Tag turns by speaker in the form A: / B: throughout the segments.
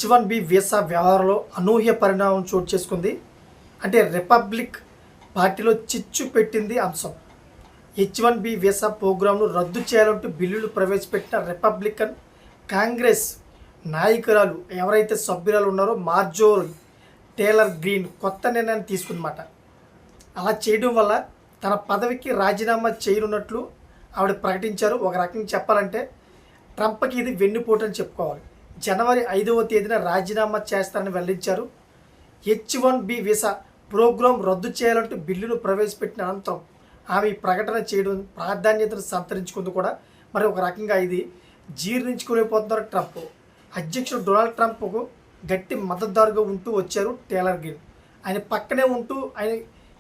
A: H1B visa వ్యవహారంలో అనూహ్య పరిణామం చోటు చేసుకుంది. అంటే రిపబ్లిక్ పార్టీలో చిచ్చు పెట్టింది అంశం. H1B వీసా ప్రోగ్రాంను రద్దు చేయాలంటూ బిల్లులు ప్రవేశపెట్టిన రిపబ్లికన్ కాంగ్రెస్ నాయకురాలు ఎవరైతే సభ్యురాలు ఉన్నారో మార్జోరీ టేలర్ గ్రీన్ కొత్త నిర్ణయాన్ని తీసుకుందన్నమాట. అలా చేయడం వల్ల తన పదవికి రాజీనామా చేయనున్నట్లు ఆవిడ ప్రకటించారు. ఒక రకంగా చెప్పాలంటే ట్రంప్కి ఇది వెన్నుపోటు అని చెప్పుకోవాలి. జనవరి 5వ తేదీన రాజీనామా చేస్తారని వెల్లడించారు. H1B వీసా ప్రోగ్రాం రద్దు చేయాలంటూ బిల్లును ప్రవేశపెట్టిన అనంతరం ఆమె ప్రకటన చేయడం ప్రాధాన్యతను సంతరించుకుంది కూడా. మరి ఒక రకంగా ఇది జీర్ణించుకోలేకపోతున్నారు ట్రంప్. అధ్యక్షుడు డొనాల్డ్ ట్రంప్కు గట్టి మద్దతుదారుగా ఉంటూ వచ్చారు టేలర్ గ్రీన్. ఆయన పక్కనే ఉంటూ ఆయన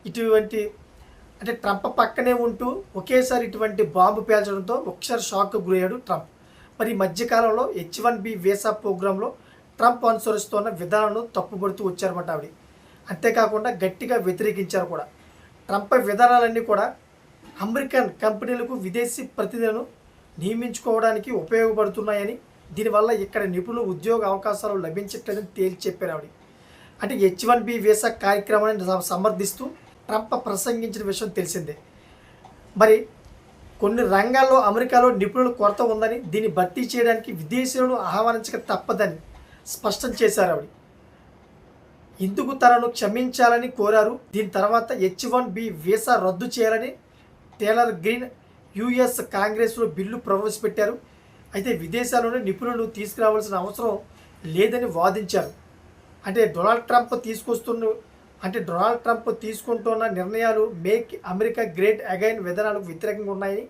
A: ఇటువంటి అంటే ట్రంప్ పక్కనే ఉంటూ ఒకేసారి ఇటువంటి బాంబు పేల్చడంతో ఒకసారి షాక్కు గురయ్యాడు ట్రంప్. మరి ఈ మధ్యకాలంలో H1B వీసా ప్రోగ్రాంలో ట్రంప్ అనుసరిస్తున్న విధానాలను తప్పుపడుతూ వచ్చారన్నమాట ఆవిడ. అంతేకాకుండా గట్టిగా వ్యతిరేకించారు కూడా. ట్రంప్ విధానాలన్నీ కూడా అమెరికన్ కంపెనీలకు విదేశీ ప్రతినిధులను నియమించుకోవడానికి ఉపయోగపడుతున్నాయని, దీనివల్ల ఇక్కడ నిపుణులు ఉద్యోగ అవకాశాలు లభించట్లేదని తేల్చి చెప్పారు ఆవిడ. అంటే H1B వీసా కార్యక్రమాన్ని సమర్థిస్తూ ట్రంప్ ప్రసంగించిన విషయం తెలిసిందే. మరి కొన్ని రంగాల్లో అమెరికాలో నిపుణుల కొరత ఉందని, దీన్ని భర్తీ చేయడానికి విదేశీయులను ఆహ్వానించక తప్పదని స్పష్టం చేశారు ఆవిడ. ఇందుకు తనను క్షమించాలని కోరారు. దీని తర్వాత H1B వీసా రద్దు చేయాలని టేలర్ గ్రీన్ యుఎస్ కాంగ్రెస్లో బిల్లు ప్రవేశపెట్టారు. అయితే విదేశాల్లోనే నిపుణులు తీసుకురావాల్సిన అవసరం లేదని వాదించారు. అంటే డొనాల్డ్ ట్రంప్ తీసుకుంటున్న నిర్ణయాలు మేక్ అమెరికా గ్రేట్ అగైన్ విధానాలకు వ్యతిరేకంగా ఉన్నాయని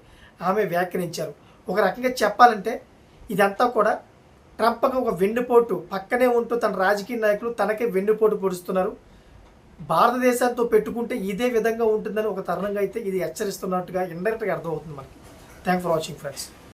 A: ఆమె వ్యాఖ్యానించారు. ఒక రకంగా చెప్పాలంటే ఇదంతా కూడా ట్రంప్కి ఒక వెన్నుపోటు, పక్కనే ఉంటూ తన రాజకీయ నాయకులు తనకే వెన్నుపోటు పొడుస్తున్నారు. భారతదేశంతో పెట్టుకుంటే ఇదే విధంగా ఉంటుందని ఒక తరుణంగా అయితే ఇది హెచ్చరిస్తున్నట్టుగా ఇండైరెక్ట్గా అర్థమవుతుంది మనకి. Thank for watching friends.